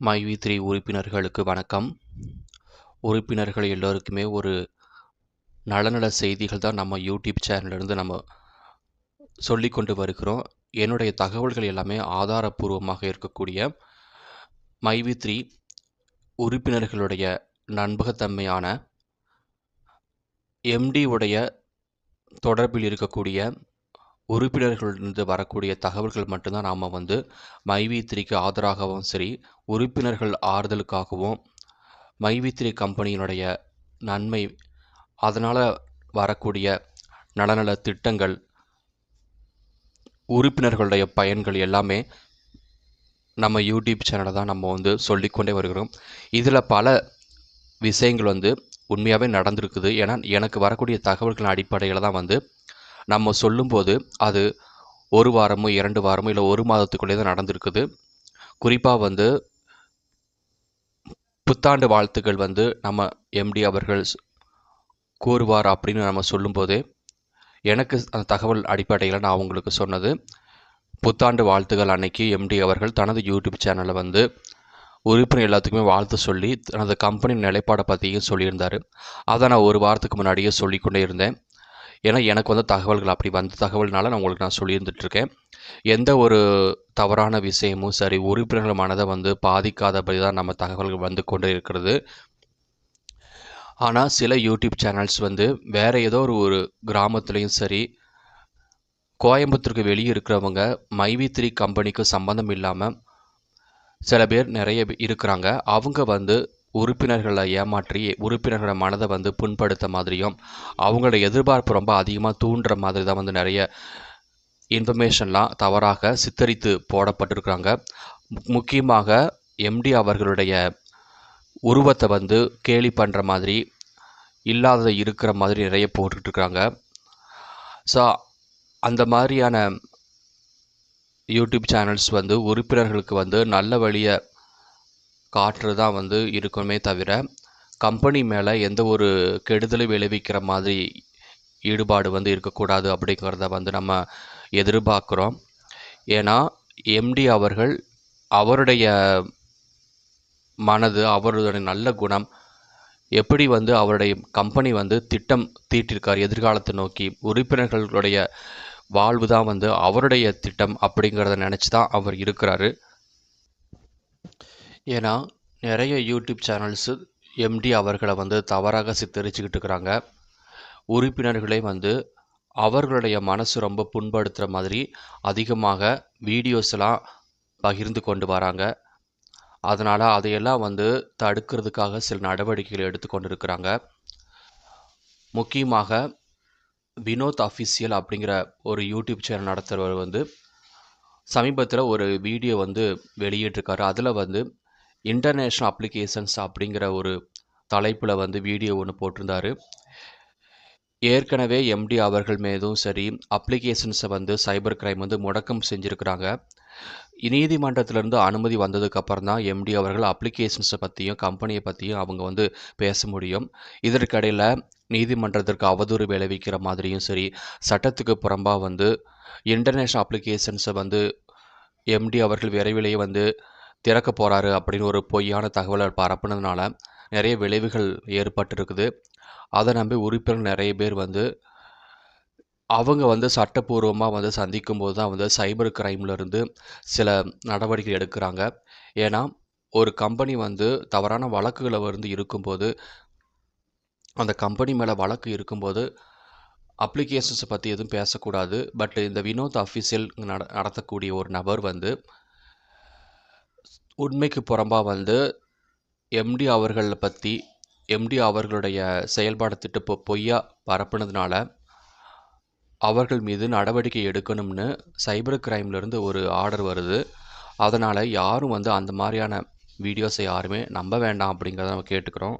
மைவி3 உறுப்பினர்களுக்கு வணக்கம். உறுப்பினர்கள் எல்லோருக்குமே ஒரு நலநல செய்திகள் தான் நம்ம யூடியூப் சேனல்லேருந்து நம்ம சொல்லி கொண்டு வருகிறோம். என்னுடைய தகவல்கள் எல்லாமே ஆதாரப்பூர்வமாக இருக்கக்கூடிய மைவி3 உறுப்பினர்களுடைய நம்பகத்தன்மையான எம்டி உடைய தொடர்பில் இருக்கக்கூடிய உறுப்பினர்களிலிருந்து வரக்கூடிய தகவல்கள் மட்டும்தான் நாம் மைவி3க்கு ஆதரவாகவும் சரி, உறுப்பினர்கள் ஆறுதலுக்காகவும் மைவி3 கம்பெனியினுடைய நன்மை, அதனால் வரக்கூடிய நலநல திட்டங்கள், உறுப்பினர்களுடைய பயன்கள் எல்லாமே நம்ம யூடியூப் சேனலில் தான் நம்ம சொல்லிக்கொண்டே வருகிறோம். இதில் பல விஷயங்கள் உண்மையாகவே நடந்திருக்குது. ஏன்னா எனக்கு வரக்கூடிய தகவல்களின் அடிப்படையில் தான் நம்ம சொல்லும்போது அது ஒரு வாரமோ 2 வாரமோ இல்லை 1 மாதத்துக்குள்ளே தான் நடந்திருக்குது. குறிப்பாக புத்தாண்டு வாழ்த்துக்கள் நம்ம எம்டி அவர்கள் கூறுவார் அப்படின்னு நம்ம சொல்லும்போதே எனக்கு அந்த தகவல் அடிப்படையில் நான் அவங்களுக்கு சொன்னது, புத்தாண்டு வாழ்த்துக்கள் அன்னைக்கு எம்டி அவர்கள் தனது யூடியூப் சேனலில் உறுப்பினர் எல்லாத்துக்குமே வாழ்த்து சொல்லி தனது கம்பெனி நிலைப்பாடை பற்றியும் சொல்லியிருந்தார். அதை நான் ஒரு வாரத்துக்கு முன்னாடியே சொல்லிக்கொண்டே இருந்தேன். ஏன்னா எனக்கு தகவல்கள் அப்படி வந்த தகவல்னால நான் உங்களுக்கு சொல்லியிருந்துட்டுருக்கேன். எந்த ஒரு தவறான விஷயமும் சரி, உறுப்பினர்கள் மனதை பாதிக்காதபடி தான் நம்ம தகவல்கள் கொண்டு இருக்கிறது. ஆனால் சில யூடியூப் சேனல்ஸ் வேறு ஏதோ ஒரு கிராமத்துலேயும் சரி, கோயம்புத்தூருக்கு வெளியே இருக்கிறவங்க மைவி3 கம்பெனிக்கு சம்மந்தம் இல்லாமல் சில பேர் நிறைய இருக்கிறாங்க. அவங்க உறுப்பினர்களை ஏமாற்றி உறுப்பினர்களோட மனதை புண்படுத்த மாதிரியும் அவங்களோட எதிர்பார்ப்பு ரொம்ப அதிகமாக தூண்டுற மாதிரி தான் நிறைய இன்ஃபர்மேஷன்லாம் தவறாக சித்தரித்து போடப்பட்டிருக்கிறாங்க. முக்கியமாக எம்டி அவர்களுடைய உருவத்தை கேலி பண்ணுற மாதிரி, இல்லாததை இருக்கிற மாதிரி நிறைய போட்டுட்ருக்காங்க. ஸோ அந்த மாதிரியான யூடியூப் சேனல்ஸ் உறுப்பினர்களுக்கு நல்ல வழியை காட்டுறது தான் இருக்குமே தவிர, கம்பெனி மேலே எந்த ஒரு கெடுதலை விளைவிக்கிற மாதிரி ஈடுபாடு இருக்கக்கூடாது அப்படிங்கிறத நம்ம எதிர்பார்க்குறோம். ஏன்னா எம்டி அவர்கள் அவருடைய மனது, அவருடைய நல்ல குணம், எப்படி அவருடைய கம்பெனி திட்டம் தீட்டிருக்கார் எதிர்காலத்தை நோக்கி, உறுப்பினர்களுடைய வாழ்வு தான் அவருடைய திட்டம் அப்படிங்கிறத நினச்சி தான் அவர் இருக்கிறாரு. ஏன்னா நிறைய யூடியூப் சேனல்ஸு எம்டி அவர்களை தவறாக சித்தரிச்சுக்கிட்டு இருக்கிறாங்க. உறுப்பினர்களே அவர்களுடைய மனசு ரொம்ப புண்படுத்துகிற மாதிரி அதிகமாக வீடியோஸ்லாம் பகிர்ந்து கொண்டு வராங்க. அதனால் அதையெல்லாம் தடுக்கிறதுக்காக சில நடவடிக்கைகள் எடுத்துக்கொண்டு இருக்கிறாங்க. முக்கியமாக வினோத் அஃபிஷியல் அப்படிங்கிற ஒரு யூடியூப் சேனல் நடத்துகிறவர் சமீபத்தில் ஒரு வீடியோ வெளியிட்டிருக்காரு. அதில் இன்டர்நேஷ்னல் அப்ளிகேஷன்ஸ் அப்படிங்கிற ஒரு தலைப்பில் வீடியோ ஒன்று போட்டிருந்தார். ஏற்கனவே எம்டி அவர்கள் மீதும் சரி, அப்ளிகேஷன்ஸை சைபர் கிரைம் முடக்கம் செஞ்சுருக்கிறாங்க. நீதிமன்றத்திலேருந்து அனுமதி வந்ததுக்கப்புறம் தான் எம்டி அவர்கள் அப்ளிகேஷன்ஸை பற்றியும் கம்பெனியை பற்றியும் அவங்க பேச முடியும். இதற்கிடையில் நீதிமன்றத்திற்கு அவதூறு விளைவிக்கிற மாதிரியும் சரி, சட்டத்துக்கு புறம்பாக இன்டர்நேஷ்னல் அப்ளிகேஷன்ஸை எம்டி அவர்கள் விரைவிலேயே திறக்க போகிறாரு அப்படின்னு ஒரு பொய்யான தகவலை பரப்புனதுனால நிறைய விளைவுகள் ஏற்பட்டிருக்குது. அதை நம்பி உறுப்பினர்கள் நிறைய பேர் அவங்க சட்டப்பூர்வமாக சந்திக்கும் போது தான் சைபர் கிரைம்லேருந்து சில நடவடிக்கை எடுக்கிறாங்க. ஏன்னா ஒரு கம்பெனி தவறான வழக்குகளை இருக்கும்போது, அந்த கம்பெனி மேலே வழக்கு இருக்கும்போது அப்ளிகேஷன்ஸை பற்றி எதுவும் பேசக்கூடாது. பட் இந்த வினோத் அஃபிஷியல் நடத்தக்கூடிய ஒரு நபர் உண்மைக்கு புறம்பாக எம்டி அவர்களை பற்றி, எம்டி அவர்களுடைய செயல்பாடு திட்டு பொய்யா பரப்புனதுனால அவர்கள் மீது நடவடிக்கை எடுக்கணும்னு சைபர் கிரைம்லேருந்து ஒரு ஆர்டர் வருது. அதனால் யாரும் அந்த மாதிரியான வீடியோஸை யாருமே நம்ப வேண்டாம் அப்படிங்கிறத நம்ம கேட்டுக்கிறோம்.